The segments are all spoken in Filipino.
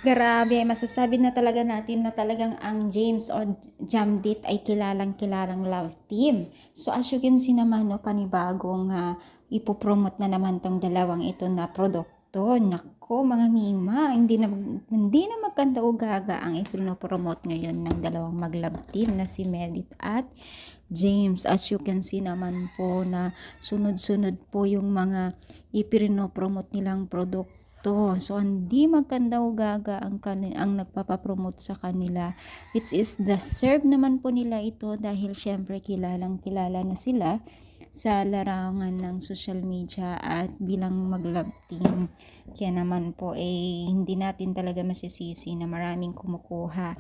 Grabe, masasabi na talaga natin na talagang ang James o Jamdit ay kilalang-kilalang love team. So as you can see naman, no, panibagong ipopromote na naman tong dalawang ito na produkto. Nako, mga mima, hindi na magkanda o gaga ang ipinopromote ngayon ng dalawang mag-love team na si Medit at James. As you can see naman po na sunod-sunod po yung mga ipinopromote nilang produkto. So, hindi magkandaw gaga ang nagpapapromote sa kanila, which is deserve naman po nila ito dahil syempre kilalang kilala na sila sa larangan ng social media at bilang mag-love team. Kaya naman po hindi natin talaga masisisi na maraming kumukuha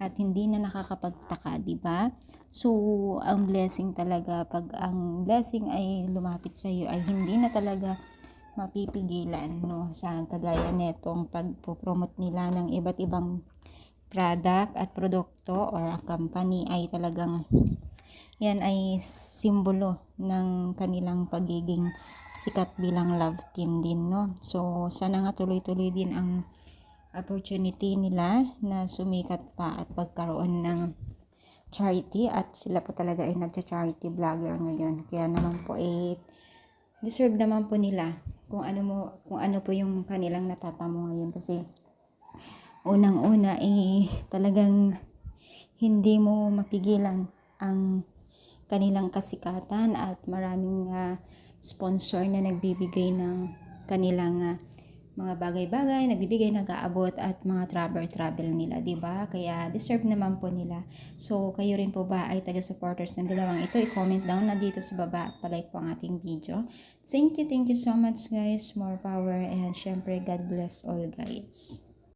at hindi na nakakapagtaka, di ba? So, ang blessing talaga, pag ang blessing ay lumapit sa iyo, ay hindi na talaga mapipigilan, no, sa kagaya netong pagpo-promote nila ng iba't ibang product at produkto or company ay talagang yan ay simbolo ng kanilang pagiging sikat bilang love team din, no. So sana nga tuloy-tuloy din ang opportunity nila na sumikat pa at pagkaroon ng charity, at sila po talaga ay nagcha-charity vlogger ngayon. Kaya naman po deserve naman po nila kung ano po yung kanilang natatamo ngayon, kasi unang-una talagang hindi mo mapigilan ang kanilang kasikatan at maraming sponsor na nagbibigay ng kanilang mga bagay-bagay, nagbibigay, nag-aabot at mga travel nila, di ba? Kaya deserve naman po nila. So, kayo rin po ba ay taga-supporters ng dalawang ito? I-comment down na dito sa baba at palike po ang ating video. Thank you so much guys. More power and syempre God bless all guys.